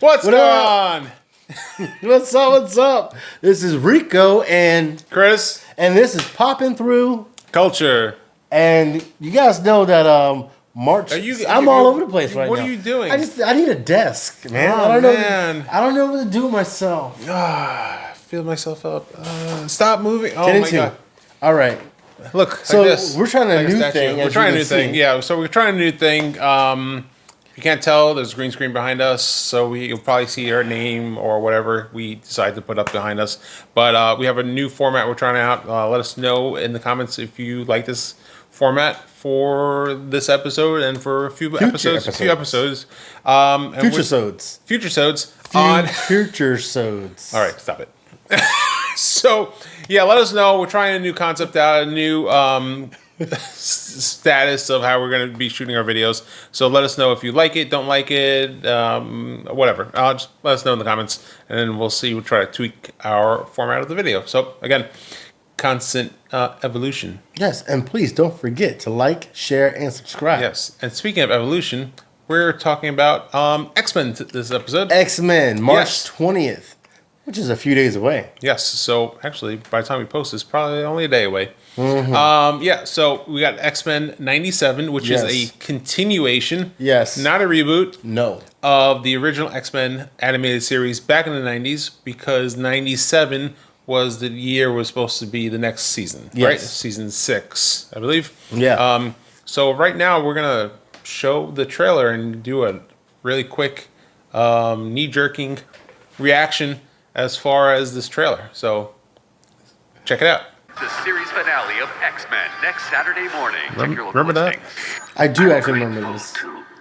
What's What going up? on? What's up? What's up? This is Rico and Chris? this is Popping Through. Culture. And you guys know that March. I'm all over the place right now. What are you doing? I need a desk, man. Oh, I don't know. man. I don't know what to do with myself. I feel myself up. Stop moving. Oh, Get my into God. it. All right. Look, So like this. we're trying a Like new statue. thing. We're as trying a you new can thing. see. Yeah, so we're trying a new thing. If you can't tell, there's a green screen behind us, so you'll probably see our name or whatever we decide to put up behind us. But we have a new format we're trying out. Let us know in the comments if you like this format for this episode and for a few episodes. Future-sodes. On Future-sodes. All right, stop it. So, yeah, let us know. We're trying a new concept out, a new status of how we're going to be shooting our videos. So let us know if you like it, don't like it, whatever. Just let us know in the comments, and then we'll see. We'll try to tweak our format of the video. So, again, constant evolution. Yes, and please don't forget to like, share, and subscribe. Yes, and speaking of evolution, we're talking about X-Men this episode. X-Men, March 20th. Which is a few days away. Yes. So actually, by the time we post this, probably only a day away. Mm-hmm. So we got X-Men 97, which is a continuation. Yes. Not a reboot. No. Of the original X-Men animated series back in the 90s, because 97 was the year was supposed to be the next season. Yes. Right? Season 6, I believe. Yeah. So right now we're gonna show the trailer and do a really quick knee-jerking reaction as far as this trailer. So, check it out. The series finale of X-Men next Saturday morning. Remember that? I do actually remember this.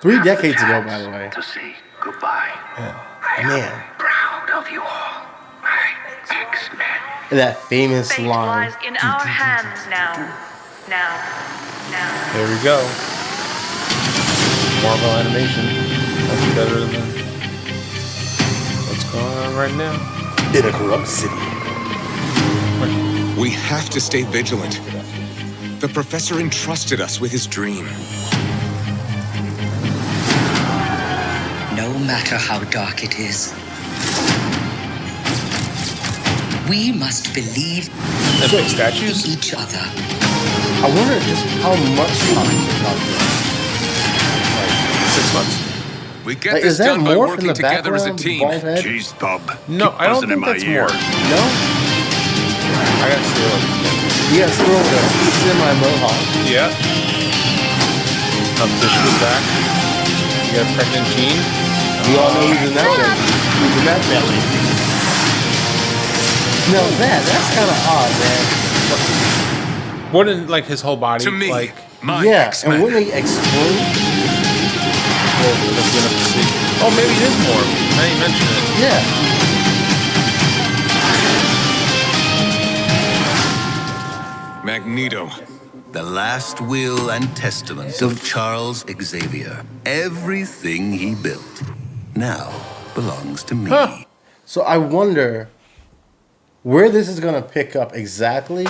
3 decades ago, by the way. To say goodbye. Yeah. Man. Proud of you all, my X-Men. That famous Fate line. lies in our hands now. Now. Here we go. Marvel animation. That's better than what's going on right now. In a corrupt city. We have to stay vigilant. The professor entrusted us with his dream. No matter how dark it is, we must believe The big statues? in each other. I wonder just how much time is out there. Like 6 months. We get Like, this is that done by Morph in working the together as a background? team. Bald head? Jeez, Bob. No, Keep I don't buzzing in think my that's ear. more. No? I got to see it. You got still the semi-mohawk. Yeah. Bishop is back. You got pregnant Jean. We all know who's in that one. Who's in that family. No, that's kind of odd, man. Wouldn't like his whole body To me, like? my Yeah, X-Men. and wouldn't they explode? Oh, maybe it is more. Now you mention it. Yeah. Magneto. The last will and testament of Charles Xavier. Everything he built now belongs to me. Huh. So I wonder where this is going to pick up exactly,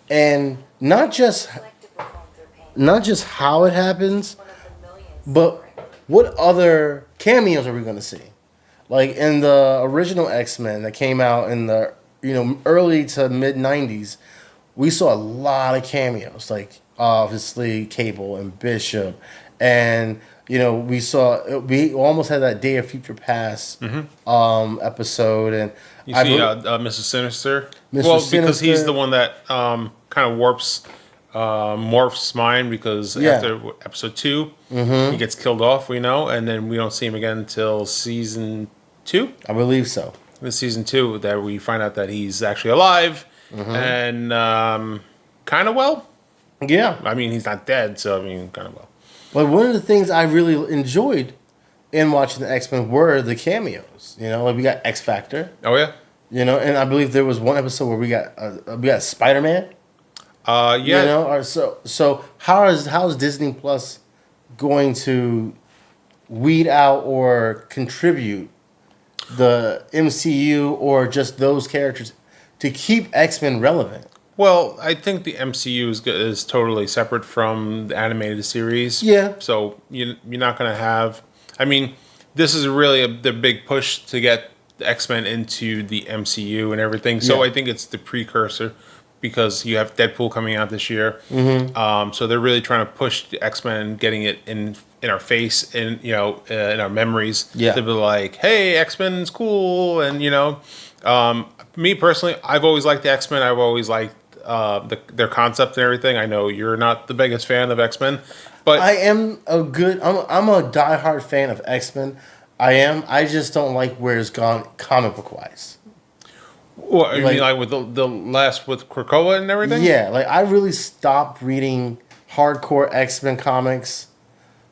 and not just how it happens, but what other cameos are we going to see? Like in the original X-Men that came out in the early to mid 90s, we saw a lot of cameos, like obviously Cable and Bishop, and we almost had that Day of Future Past episode, and You see, Mr. Sinister. Because Sinister. he's the one that kind of warps Morph's mind, because after episode 2, he gets killed off. We know, and then we don't see him again until season 2. I believe so. In season 2, that we find out that he's actually alive and kind of well. Yeah. I mean, he's not dead, so I mean, kind of well. But one of the things I really enjoyed in watching the X-Men were the cameos. Like we got X Factor. Oh yeah. And I believe there was one episode where we got Spider-Man. Yeah. So how is Disney Plus going to weed out or contribute the MCU or just those characters to keep X-Men relevant? Well, I think the MCU is totally separate from the animated series. Yeah. So you're not going to have... I mean, this is really the big push to get the X-Men into the MCU and everything. So Yeah. I think it's the precursor because you have Deadpool coming out this year. Mm-hmm. So they're really trying to push the X-Men, getting it in our face, in in our memories. Yeah. To be like, hey, X-Men's cool, and me personally, I've always liked the X-Men. I've always liked their concept and everything. I know you're not the biggest fan of X-Men, but I am I'm a diehard fan of X-Men. I am. I just don't like where it's gone comic book wise. what, you mean like with the last with Krakoa and everything? Yeah, like I really stopped reading hardcore X-Men comics,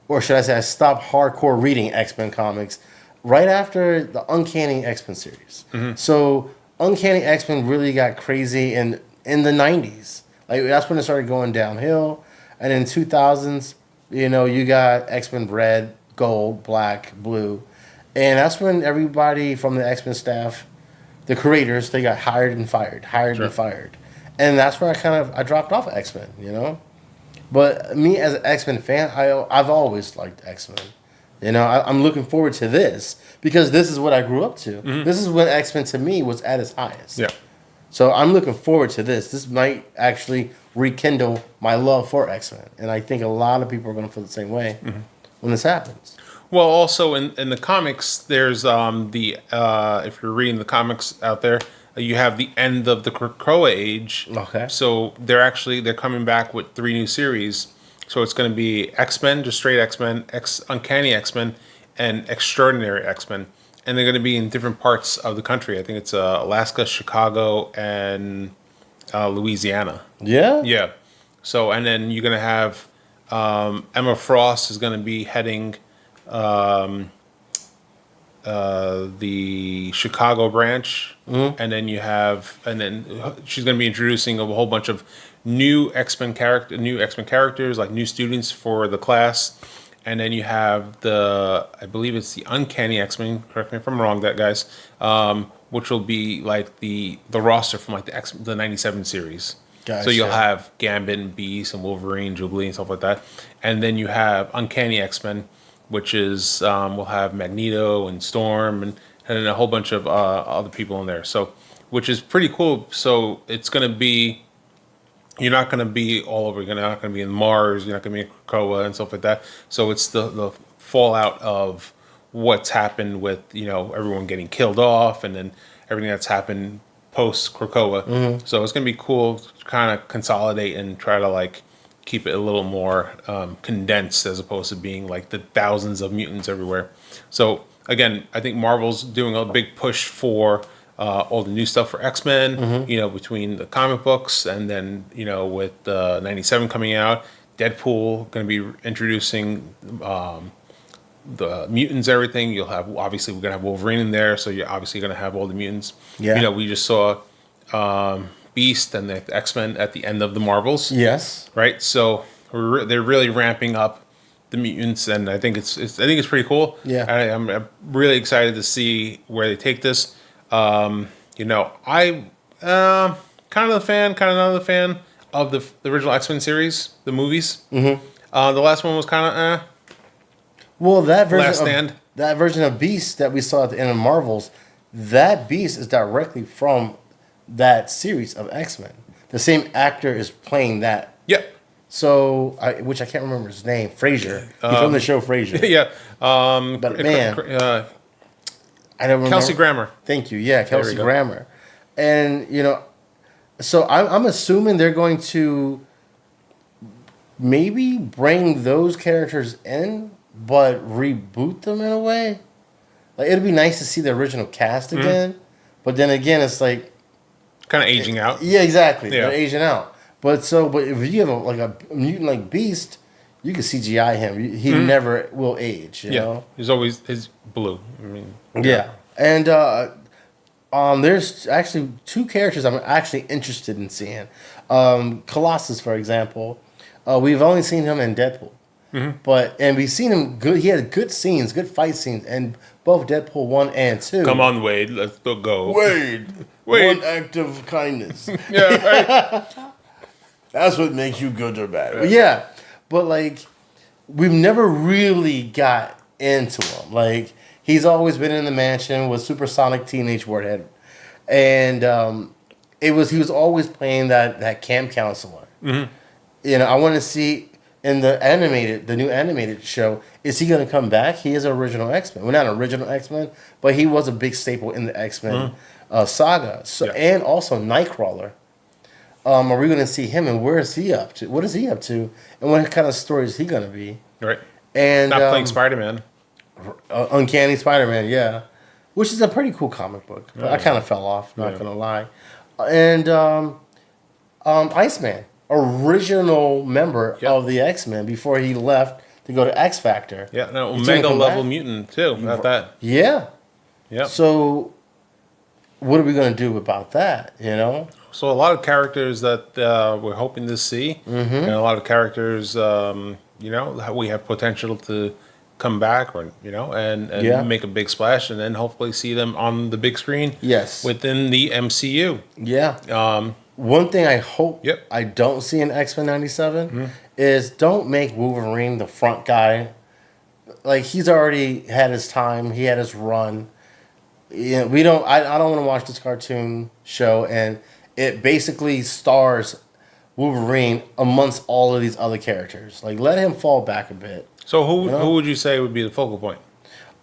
or should I say, I stopped hardcore reading X-Men comics right after the Uncanny X-Men series. So Uncanny X-Men really got crazy in the 90s. Like that's when it started going downhill, and in 2000s, you got X-Men Red, Gold, Black, Blue, and that's when everybody from the X-Men staff, the creators, they got hired and fired, and that's where I dropped off of X-Men. But me as an X-Men fan, I've always liked X-Men. I'm looking forward to this because this is what I grew up to. This is when X-Men to me was at its highest. Yeah. So I'm looking forward to this. This might actually rekindle my love for X-Men, and I think a lot of people are going to feel the same way when this happens. Well, also in the comics, there's if you're reading the comics out there, you have the end of the Krakoa age. Okay. So they're coming back with 3 new series. So it's going to be X-Men, just straight X-Men, Uncanny X-Men, and Extraordinary X-Men, and they're going to be in different parts of the country. I think it's Alaska, Chicago, and Louisiana. Yeah. Yeah. So and then you're going to have Emma Frost is going to be heading the Chicago branch, and then she's going to be introducing a whole bunch of new X-Men characters, like new students for the class, and then you have I believe it's the Uncanny X-Men. Correct me if I'm wrong, that guys, which will be like the roster from like the '97 series. Gotcha. So you'll have Gambit and Beast and Wolverine, Jubilee, and stuff like that, and then you have Uncanny X-Men, which is we'll have Magneto and Storm and then a whole bunch of other people in there. So, which is pretty cool. So it's going to be, you're not going to be all over. You're not going to be in Mars. You're not going to be in Krakoa and stuff like that. So it's the fallout of what's happened with everyone getting killed off, and then everything that's happened post Krakoa. So it's going to be cool to kind of consolidate and try to like keep it a little more condensed as opposed to being like the thousands of mutants everywhere. So again, I think Marvel's doing a big push for all the new stuff for X-Men, between the comic books and then, with 97 coming out, Deadpool going to be introducing the mutants, everything. You'll have, obviously we're going to have Wolverine in there, so you're obviously going to have all the mutants. Yeah. We just saw Beast and the X-Men at the end of the Marvels. Yes. Right. So they're really ramping up the mutants, and I think it's pretty cool. Yeah. I'm really excited to see where they take this. I kind of a fan, kind of not a fan of the original X-Men series, the movies. The last one was kind of Well, that Last Stand. version of Beast that we saw at the end of Marvels, that Beast is directly from that series of X-Men. The same actor is playing that. Yep. So, which I can't remember his name, Frasier. He's from the show Frasier. Yeah. But man, I don't remember. Kelsey Grammer. Thank you. Yeah, There we Kelsey go. Grammer. And, so I'm assuming they're going to maybe bring those characters in, but reboot them in a way. Like, it'd be nice to see the original cast again. But then again, it's like, Kind of aging out. yeah, exactly. Yeah. They're aging out. But if you have a mutant like Beast, you can CGI him. He never will age. You know? He's always blue. I mean, Yeah. And there's actually 2 characters I'm actually interested in seeing. Colossus, for example. We've only seen him in Deadpool. And we've seen him good. He had good scenes, good fight scenes, in both Deadpool 1 and 2. come on, Wade, let's go. Wade. Wade. One act of kindness. Yeah, right. That's what makes you good or bad. But like, we've never really got into him. Like, He's always been in the mansion with Supersonic Teenage Warhead, and he was always playing that camp counselor. Mm-hmm. You know, I want to see in the new animated show, is he going to come back? He is an original X-Men. Well, not an original X-Men, but he was a big staple in the X-Men saga. So, and also Nightcrawler. Are we going to see him, and where is he up to? What is he up to, and what kind of story is he going to be? Right. And Not playing Spider-Man. Uncanny Spider-Man, yeah, which is a pretty cool comic book. But I kind of fell off, not gonna lie. And Iceman, original member of the X-Men before he left to go to X Factor. Yeah, no, He's gonna Omega come level back? mutant too. At that. Yeah. Yeah. So, what are we gonna do about that? You know. So a lot of characters that we're hoping to see, and a lot of characters, you know, we have potential to come back, or you know, and make a big splash, and then hopefully see them on the big screen. Yes. Within the MCU. Yeah. One thing I hope Yep. I don't see in X-Men 97 is don't make Wolverine the front guy. Like, he's already had his time. He had his run. Yeah, we don't. I don't want to watch this cartoon show, and it basically stars Wolverine amongst all of these other characters. Like, let him fall back a bit. So who would you say would be the focal point?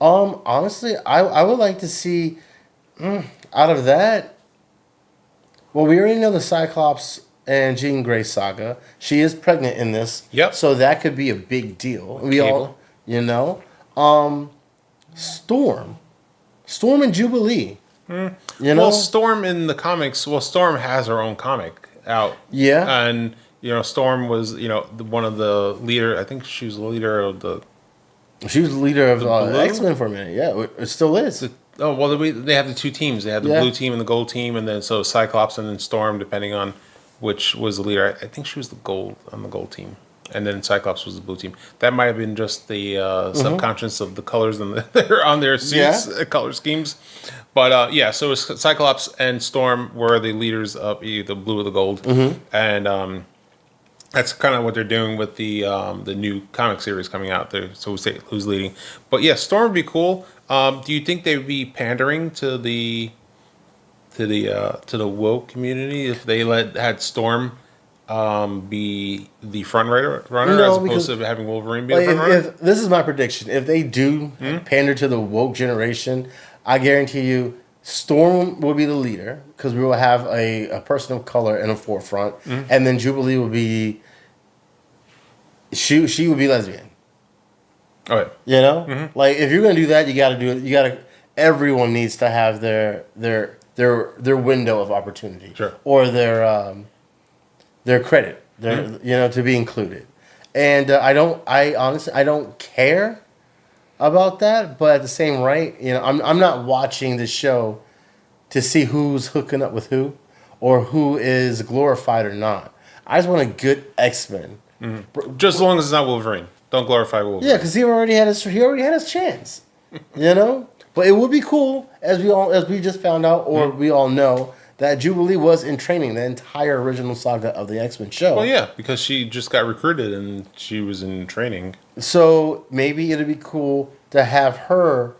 Honestly, I would like to see out of that. Well, we already know the Cyclops and Jean Grey saga. She is pregnant in this. Yep. So that could be a big deal. We all, you know, Storm and Jubilee. You know, Well, Storm in the comics. Well, Storm has her own comic out. Yeah. And you know, Storm was one of the leader. I think she was the leader of the. She was the leader of Blue? X-Men for a minute. Yeah, it still is. Oh well, they have the two teams. They have the blue team and the gold team, and then so Cyclops and then Storm, depending on which was the leader. I think she was the gold on the gold team, and then Cyclops was the blue team. That might have been just the subconscious of the colors and they're on their suits, color schemes. But yeah, so it was Cyclops and Storm were the leaders of either the blue or the gold, and that's kind of what they're doing with the new comic series coming out there. So who's leading? But yeah, Storm would be cool. Do you think they would be pandering to the woke community if they had Storm be the front runner No, as opposed to having Wolverine be the Like, front runner? if this is my prediction, if they do pander to the woke generation, I guarantee you Storm will be the leader because we will have a person of color in the forefront, and then Jubilee will be she would be lesbian. Okay. You know, like if you're gonna do that, you got to do it. You got to. Everyone needs to have their window of opportunity, Sure. or their credit, to be included. And I honestly don't care about that, but at the same right, I'm not watching the show to see who's hooking up with who or who is glorified or not. I just want a good X-Men. Just as long as it's not Wolverine. Don't glorify Wolverine. Yeah, because he already had his chance, But it would be cool, as we just found out, or we all know, that Jubilee was in training the entire original saga of the X-Men show. Well, yeah, because she just got recruited and she was in training. So maybe it'd be cool to have her,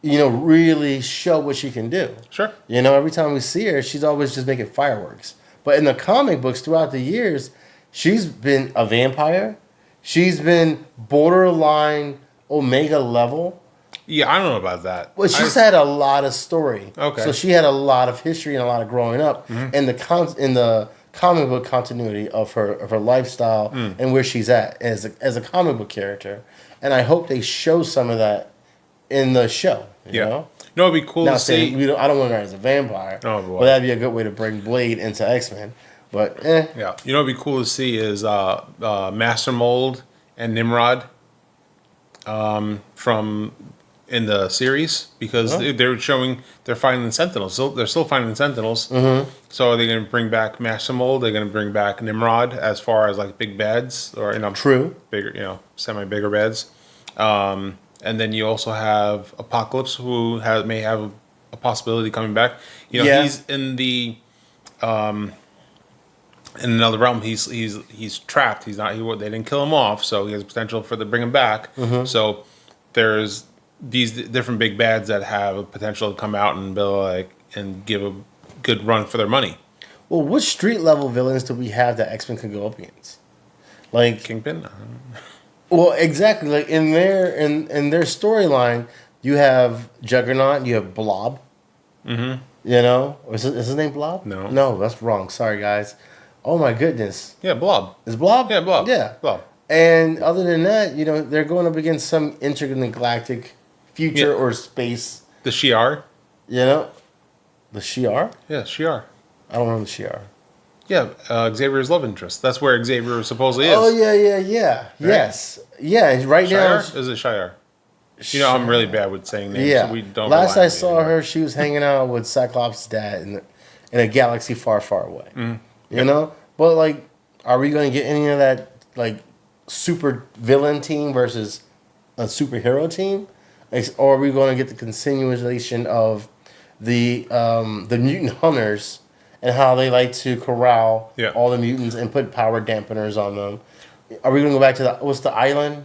really show what she can do. Sure. Every time we see her, she's always just making fireworks. But in the comic books throughout the years, she's been a vampire. She's been borderline Omega level. Yeah, I don't know about that. Well, she's had a lot of story. Okay. So she had a lot of history and a lot of growing up in the comic book continuity of her lifestyle and where she's at as a comic book character. And I hope they show some of that in the show. You know? No, it'd be cool to see. I don't want her as a vampire. Oh, boy. But that'd be a good way to bring Blade into X-Men. But Yeah, it'd be cool to see is Master Mold and Nimrod from in the series because they're finding the Sentinels. So they're still finding the Sentinels. So are they going to bring back Master Mold? They're going to bring back Nimrod as far as like big bads or True. bigger semi bigger bads. And then you also have Apocalypse who may have a possibility coming back. He's in the in another realm. He's trapped. He's not. They didn't kill him off, so he has potential for to bring him back. So there's these different big bads that have a potential to come out and be like and give a good run for their money. Well, what street level villains do we have that X Men could go up against? Like, Kingpin. well, exactly. Like in their storyline, you have Juggernaut, you have Blob. Mm-hmm. You know, is his name Blob? No, that's wrong. Sorry, guys. Oh my goodness, Yeah, Blob. is Blob? Yeah, Blob. Yeah, Blob. And other than that, you know, they're going up against some intergalactic future Yeah. or space. The Shi'ar. You know, the Shi'ar. Yeah, Shi'ar. I don't know the Shi'ar. Yeah, Xavier's love interest. That's where Xavier supposedly is. Oh yeah. Yes, yeah. and Right now, Shi'ar? Is it Shi'ar? You know, I'm really bad with saying names. yeah. So we don't. Last rely I on saw anymore. her, she was hanging out with Cyclops' dad in a galaxy far, far away. You know, but like, are we going to get any of that like super villain team versus a superhero team, or are we going to get the continuation of the mutant hunters and how they like to corral Yeah. all the mutants and put power dampeners on them? Are we going to go back to what's the island?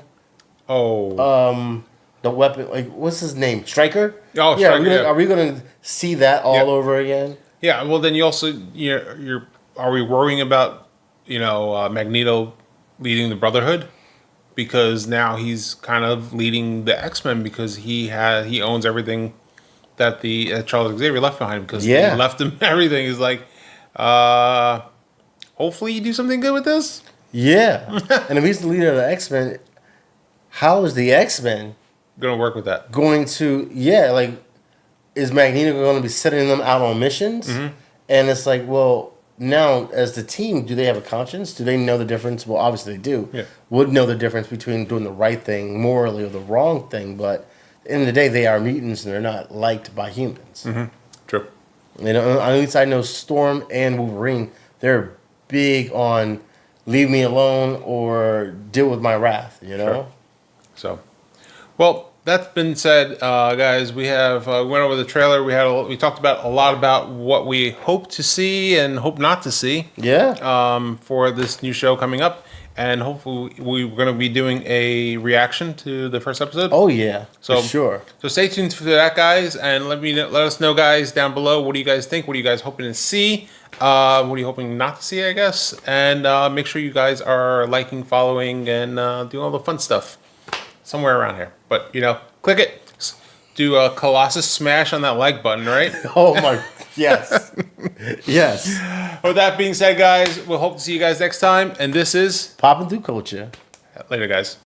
Oh. The weapon, like what's his name? Stryker. Oh, yeah. Stryker, yeah. Are we gonna see that all Yep. over again? Yeah. Well, then you also you're are we worrying about Magneto leading the Brotherhood because now he's kind of leading the X-Men because he owns everything that the Charles Xavier left behind because Yeah. he left him everything. He's like, hopefully you do something good with this. Yeah. And if he's the leader of the X-Men, how is the X-Men Gonna work with that. going to? Yeah, like is Magneto going to be sending them out on missions? Mm-hmm. And it's like, well, now as the team, do they have a conscience? Do they know the difference? Well, obviously they do. Yeah. Would know the difference between doing the right thing morally or the wrong thing, but at the end of the day, they are mutants and they're not liked by humans. True. You know, at least I know Storm and Wolverine, they're big on leave me alone or deal with my wrath, you know? Sure. So, well, that's been said, guys. We have went over the trailer. We talked about a lot about what we hope to see and hope not to see. Yeah. For this new show coming up, and hopefully we're going to be doing a reaction to the first episode. Oh, yeah. So for sure. So stay tuned for that, guys, and let us know, guys, down below. What do you guys think? What are you guys hoping to see? What are you hoping not to see? I guess, and make sure you guys are liking, following, and doing all the fun stuff somewhere around here. But click it. Do a Colossus smash on that like button, right? Oh, my. Yes. Yes. With that being said, guys, we'll hope to see you guys next time. And this is Popping through culture. later, guys.